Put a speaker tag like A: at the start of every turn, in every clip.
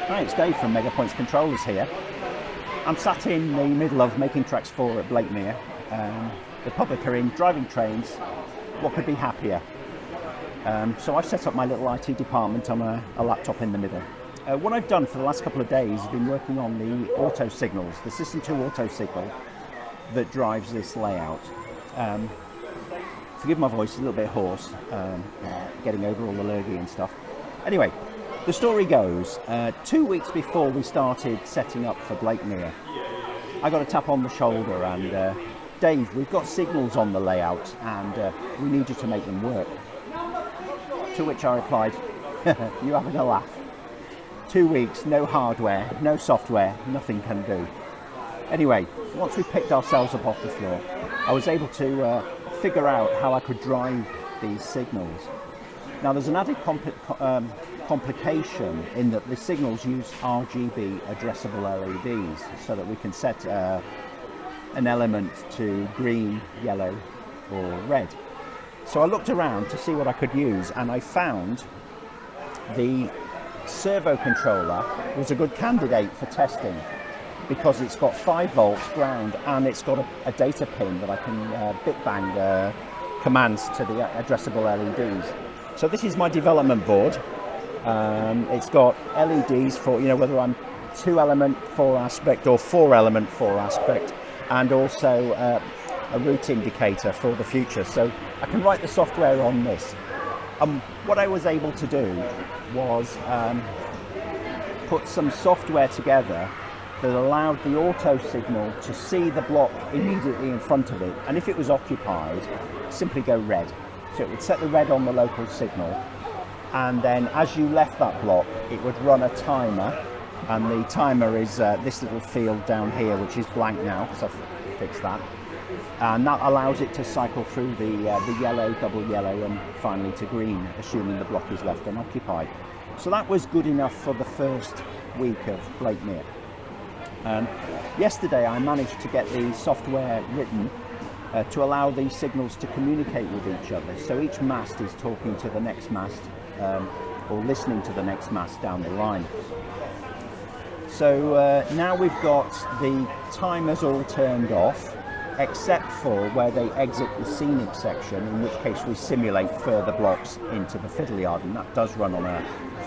A: Hi, it's Dave from MegaPoints Controllers here. I'm sat in the middle of Making Tracks 4 at Blakemere. The public are in, driving trains. What could be happier? So I've set up my little IT department on a laptop in the middle. What I've done for the last couple of days is been working on the AutoSignals, the System2 AutoSignal that drives this layout. Forgive my voice, it's a little bit hoarse, getting over all the lurgy and stuff. Anyway, the story goes, 2 weeks before we started setting up for Blakemere, I got a tap on the shoulder and, Dave, we've got signals on the layout and we need you to make them work. To which I replied, you having a laugh? 2 weeks, no hardware, no software, nothing can do. Anyway, once we picked ourselves up off the floor, I was able to figure out how I could drive these signals. Now there's an added complication in that the signals use RGB addressable LEDs so that we can set an element to green, yellow or red. So I looked around to see what I could use and I found the servo controller was a good candidate for testing because it's got 5 volts ground and it's got a data pin that I can bit bang commands to the addressable LEDs. So this is my development board. It's got LEDs for, whether I'm 2 element 4 aspect or 4 element 4 aspect, and also a route indicator for the future. So I can write the software on this. What I was able to do was put some software together that allowed the auto signal to see the block immediately in front of it, and if it was occupied, simply go red. So it would set the red on the local signal, and then as you left that block, it would run a timer, and the timer is this little field down here, which is blank now, because I've fixed that. And that allows it to cycle through the yellow, double yellow, and finally to green, assuming the block is left unoccupied. So that was good enough for the first week of Blakemere. Yesterday I managed to get the software written to allow these signals to communicate with each other. So each mast is talking to the next mast or listening to the next mast down the line. So now we've got the timers all turned off, except for where they exit the scenic section, in which case we simulate further blocks into the fiddle yard, and that does run on a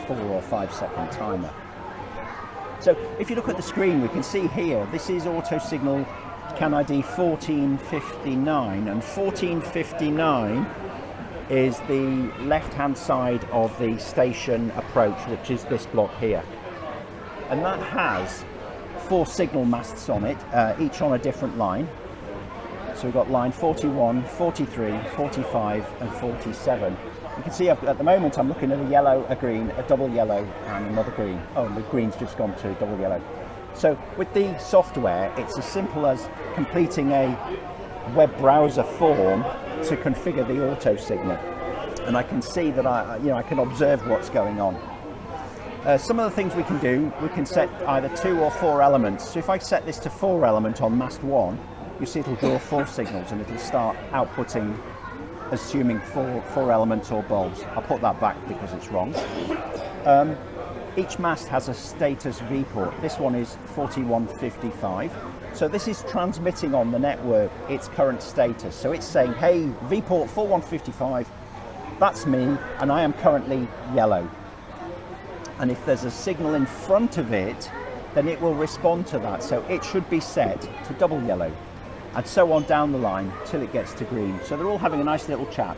A: 4 or 5 second timer. So if you look at the screen, we can see here, this is AutoSignal CAN ID 1459, and 1459 is the left-hand side of the station approach, which is this block here. And that has 4 signal masts on it, each on a different line. So we've got line 41, 43, 45 and 47. You can see at the moment I'm looking at a yellow, a green, a double yellow and another green. Oh, the green's just gone to double yellow. So with the software, it's as simple as completing a web browser form to configure the auto signal. And I can see that I can observe what's going on. Some of the things we can do, we can set either 2 or 4 elements. So if I set this to 4 element on mast 1, you see it'll draw 4 signals and it'll start outputting, assuming 4 elements or bulbs. I'll put that back because it's wrong. Each mast has a status viewport. This one is 4155. So this is transmitting on the network its current status. So it's saying, hey, viewport 4155, that's me, and I am currently yellow. And if there's a signal in front of it, then it will respond to that. So it should be set to double yellow, and so on down the line till it gets to green. So they're all having a nice little chat,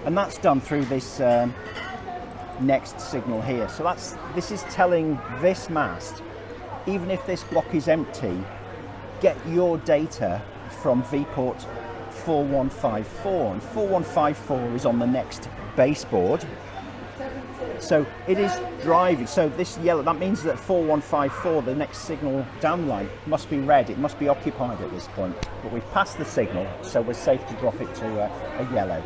A: and that's done through this next signal here. So this is telling this mast, even if this block is empty, get your data from viewport 4154, and 4154 is on the next baseboard. So it is driving, so this yellow, that means that 4154, the next signal down the line, must be red, it must be occupied at this point. But we've passed the signal, so we're safe to drop it to a yellow.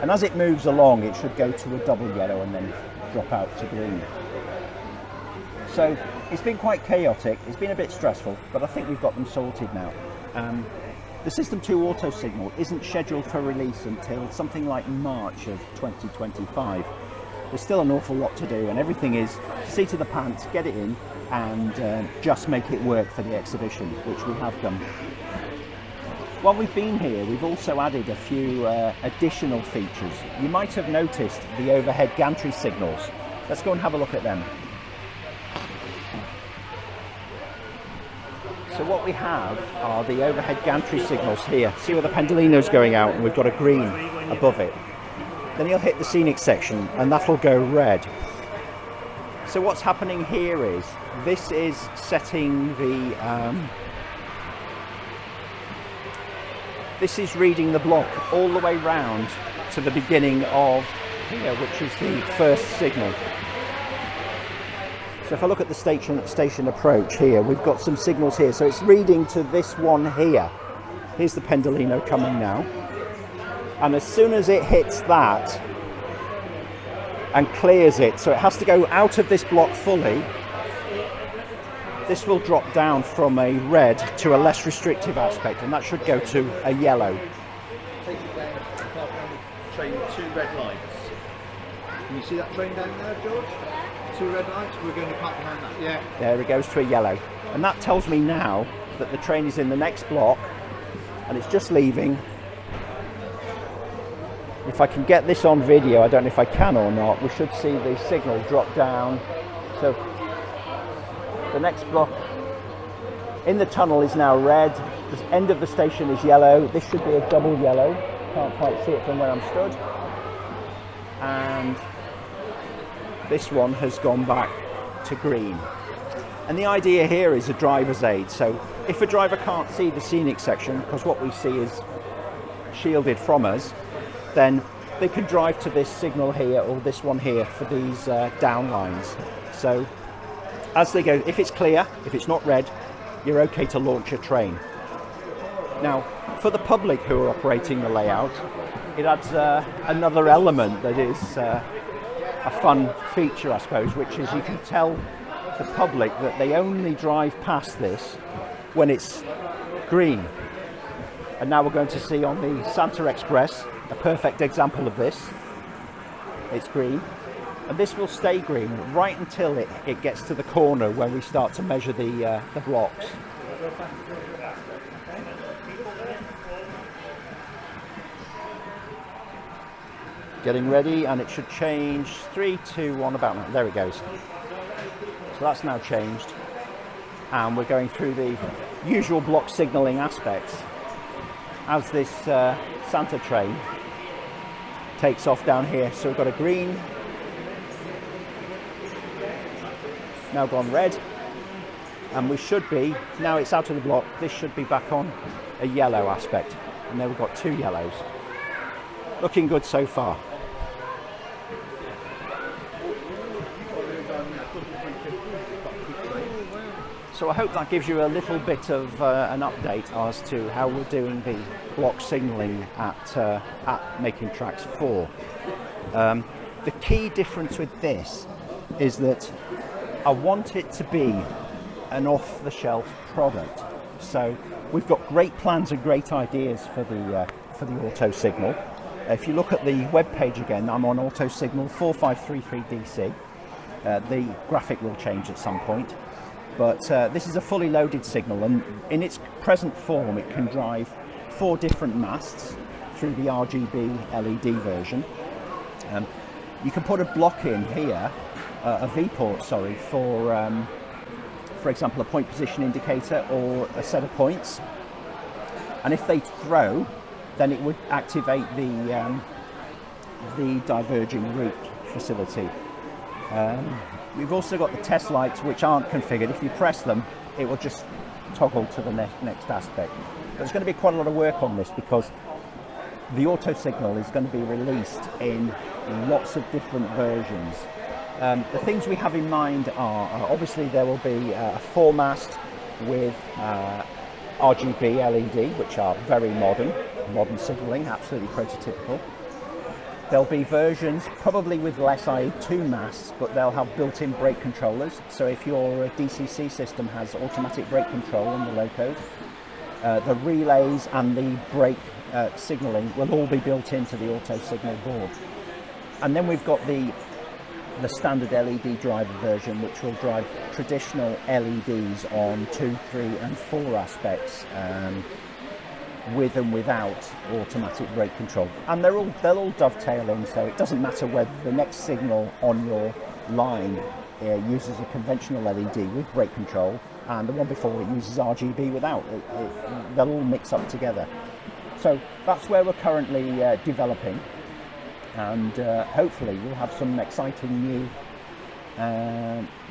A: And as it moves along, it should go to a double yellow and then drop out to green. So it's been quite chaotic, it's been a bit stressful, but I think we've got them sorted now. The System2 AutoSignal isn't scheduled for release until something like March of 2025. There's still an awful lot to do, and everything is seat of the pants, get it in, and just make it work for the exhibition, which we have done. While we've been here, we've also added a few additional features. You might have noticed the overhead gantry signals. Let's go and have a look at them. So what we have are the overhead gantry signals here. See where the pendolino's going out, and we've got a green above it. Then you'll hit the scenic section and that'll go red. So what's happening here is, this is setting the, this is reading the block all the way round to the beginning of here, which is the first signal. So if I look at the station approach here, we've got some signals here. So it's reading to this one here. Here's the pendolino coming now. And as soon as it hits that and clears it, so it has to go out of this block fully, this will drop down from a red to a less restrictive aspect, and that should go to a yellow.
B: Train with 2 red lights. Can you see that train down there, George? 2 red lights, we're going to park behind that. Yeah.
A: There it goes to a yellow. And that tells me now that the train is in the next block and it's just leaving. If I can get this on video, I don't know if I can or not, we should see the signal drop down. So the next block in the tunnel is now red. The end of the station is yellow. This should be a double yellow. Can't quite see it from where I'm stood. And this one has gone back to green. And the idea here is a driver's aid. So if a driver can't see the scenic section, because what we see is shielded from us, then they can drive to this signal here or this one here for these down lines. So as they go, if it's clear, if it's not red, you're okay to launch a train. Now, for the public who are operating the layout, it adds another element that is a fun feature, I suppose, which is you can tell the public that they only drive past this when it's green. And now we're going to see on the Santa Express a perfect example of this. It's green, and this will stay green right until it gets to the corner when we start to measure the blocks. Getting ready, and it should change 3, 2, 1, about now. There it goes. So that's now changed, and we're going through the usual block signalling aspects as this Santa train takes off down here. So we've got a green, now gone red, and we should be, now it's out of the block, this should be back on a yellow aspect, and there we've got 2 yellows. Looking good so far. So I hope that gives you a little bit of an update as to how we're doing the block signalling at Making Tracks 4. The key difference with this is that I want it to be an off-the-shelf product. So we've got great plans and great ideas for the AutoSignal. If you look at the web page again, I'm on AutoSignal 4533DC. The graphic will change at some point. But this is a fully loaded signal, and in its present form it can drive 4 different masts through the RGB LED version. You can put a block in here, a V-port, sorry, for example, a point position indicator or a set of points. And if they throw, then it would activate the diverging route facility. We've also got the test lights, which aren't configured. If you press them, it will just toggle to the next aspect. There's going to be quite a lot of work on this because the AutoSignal is going to be released in lots of different versions. The things we have in mind are obviously there will be a 4-mast with RGB LED, which are very modern signalling, absolutely prototypical. There'll be versions probably with less, i.e. 2 masts, but they'll have built-in brake controllers. So if your DCC system has automatic brake control on the locos, the relays and the brake signalling will all be built into the AutoSignal board. And then we've got the the standard LED driver version, which will drive traditional LEDs on 2, 3 and 4 aspects, with and without automatic brake control. And they'll all dovetail in, so it doesn't matter whether the next signal on your line uses a conventional LED with brake control and the one before it uses RGB without. They'll all mix up together. So that's where we're currently developing, and hopefully we'll have some exciting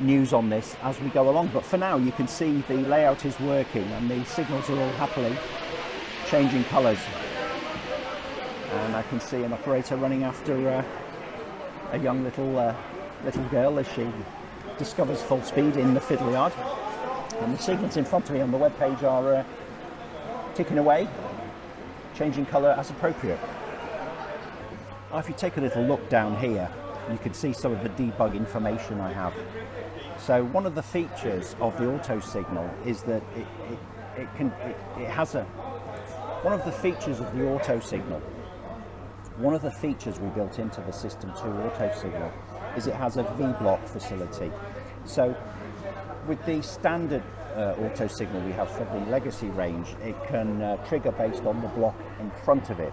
A: news on this as we go along. But for now, you can see the layout is working and the signals are all happily changing colours. And I can see an operator running after a young little girl as she discovers full speed in the fiddle yard. And the signals in front of me on the web page are ticking away, changing colour as appropriate. If you take a little look down here, you can see some of the debug information I have. So one of the features of the AutoSignal is that one of the features of the AutoSignal, one of the features we built into the System2 AutoSignal is it has a V-block facility. So with the standard AutoSignal we have for the legacy range, it can trigger based on the block in front of it.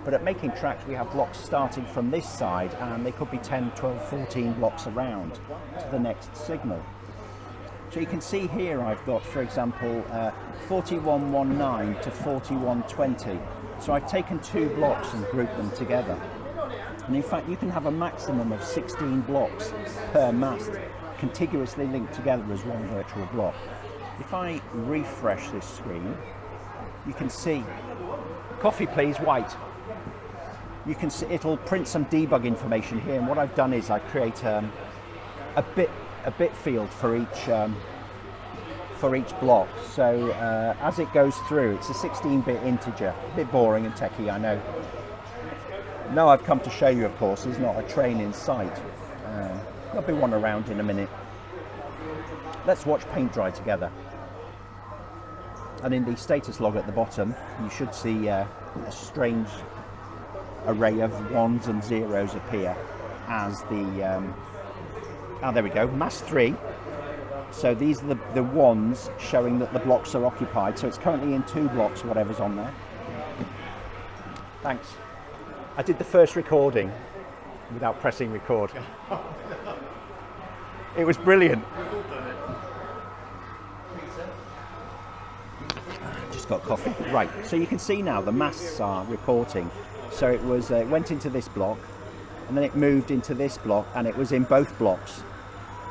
A: But at Making Tracks we have blocks starting from this side, and they could be 10, 12, 14 blocks around to the next signal. So you can see here I've got, for example, 4119 to 4120. So I've taken 2 blocks and grouped them together. And in fact you can have a maximum of 16 blocks per mast contiguously linked together as one virtual block. If I refresh this screen, you can see, coffee please, white. You can see it'll print some debug information here, and what I've done is I create a bit field for each block. So as it goes through, it's a 16-bit integer. A bit boring and techie, I know. Now I've come to show you, of course, there's not a train in sight. There'll be one around in a minute. Let's watch paint dry together. And in the status log at the bottom, you should see a strange array of ones and zeros appear as the there we go, mast 3. So these are the ones showing that the blocks are occupied. So it's currently in 2 blocks, whatever's on there. Thanks. I did the first recording without pressing record. It was brilliant. Just got coffee. Right, so you can see now the masts are reporting. So it was it went into this block, and then it moved into this block, and it was in both blocks.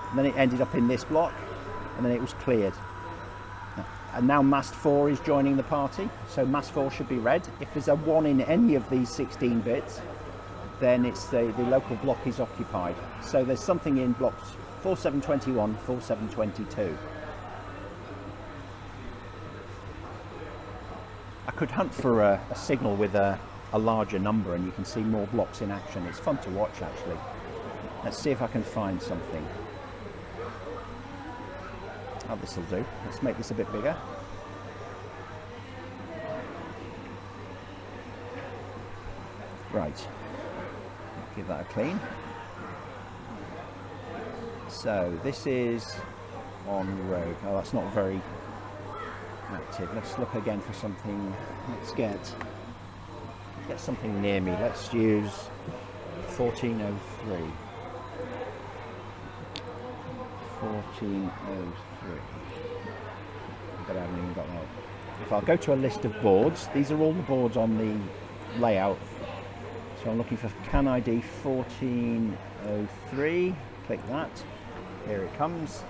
A: And then it ended up in this block, and then it was cleared. And now mast 4 is joining the party, so mast 4 should be red. If there's a 1 in any of these 16 bits, then it's the local block is occupied. So there's something in blocks 4721, 4722. I could hunt for a signal with a larger number, and you can see more blocks in action. It's fun to watch, actually. Let's see if I can find something. Oh, this will do. Let's make this a bit bigger. Right. Give that a clean. So this is on road. Oh, that's not very active. Let's look again for something. Let's get something near me. Let's use 1403. 1403. But I haven't even got that. If I'll go to a list of boards, these are all the boards on the layout. So I'm looking for CAN ID 1403. Click that. Here it comes.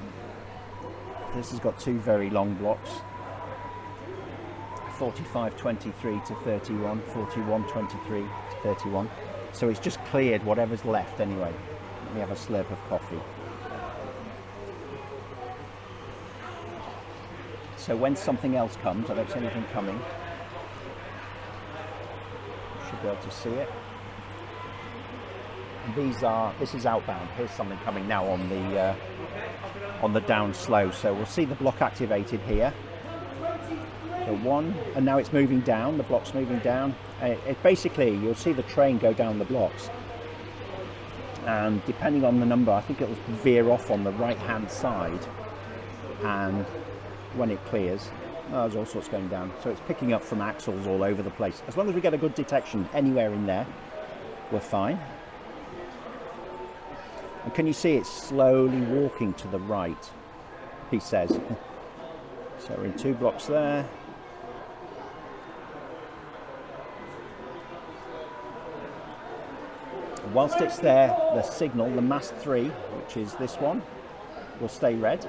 A: This has got 2 very long blocks. 4523 to 31, 4123 to 31. So it's just cleared whatever's left anyway. Let me have a slurp of coffee. So when something else comes, I don't see anything coming. You should be able to see it. And this is outbound. Here's something coming now on the down slow. So we'll see the block activated here. So 1, and now it's moving down. The block's moving down. It basically, you'll see the train go down the blocks. and depending on the number, I think it will veer off on the right hand side, and when it clears, there's all sorts going down. So it's picking up from axles all over the place. As long as we get a good detection anywhere in there, we're fine. And can you see it's slowly walking to the right, he says. So we're in 2 blocks there. Whilst it's there, the signal, the mast 3, which is this one, will stay red.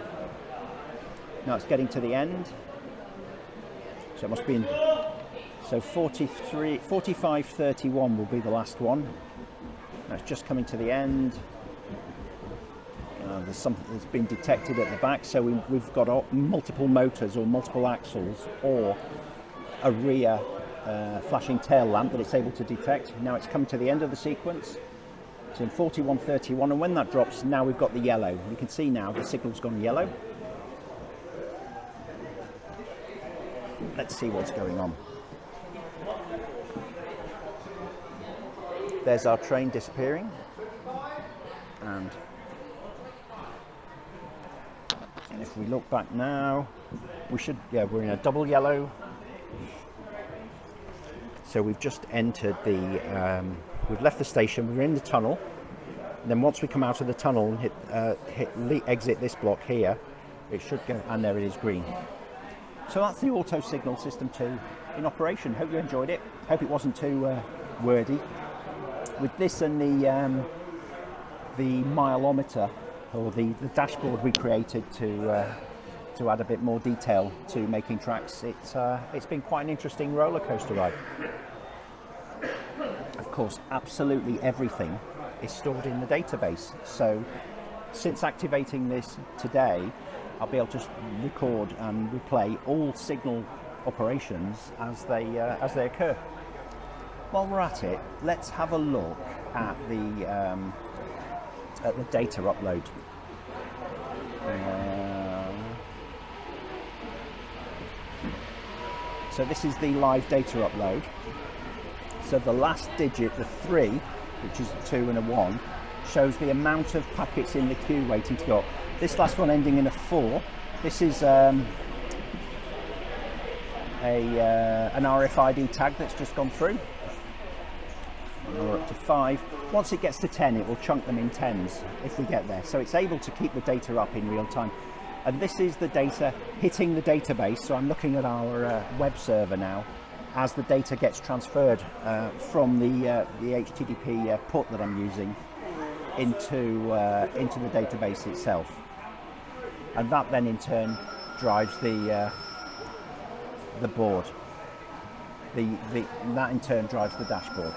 A: Now it's getting to the end. So it must be in, so 45.31 will be the last one. Now it's just coming to the end. There's something that's been detected at the back, so we've got multiple motors or multiple axles, or a rear flashing tail lamp that it's able to detect. Now it's come to the end of the sequence. It's in 41.31, and when that drops, now we've got the yellow. You can see now the signal's gone yellow. Let's see what's going on. There's our train disappearing, and if we look back now, we're in a double yellow. So we've just entered we've left the station, we're in the tunnel. And then once we come out of the tunnel and exit this block here, it should go, and there it is, green. So that's the AutoSignal System 2 in operation. Hope you enjoyed it. Hope it wasn't too wordy. With this and the mileometer, or the dashboard we created to add a bit more detail to Making Tracks, it's been quite an interesting roller coaster ride. Of course, absolutely everything is stored in the database. So since activating this today, I'll be able to record and replay all signal operations as they occur. While we're at it, let's have a look at the data upload. So this is the live data upload. So the last digit, the 3, which is a 2 and a 1, shows the amount of packets in the queue waiting to go up. This last one ending in a 4, this is an RFID tag that's just gone through. And we're up to 5. Once it gets to 10, it will chunk them in 10s if we get there. So it's able to keep the data up in real time. And this is the data hitting the database. So I'm looking at our web server now as the data gets transferred from the HTTP put that I'm using into the database itself. And that then in turn drives the board. That in turn drives the dashboard.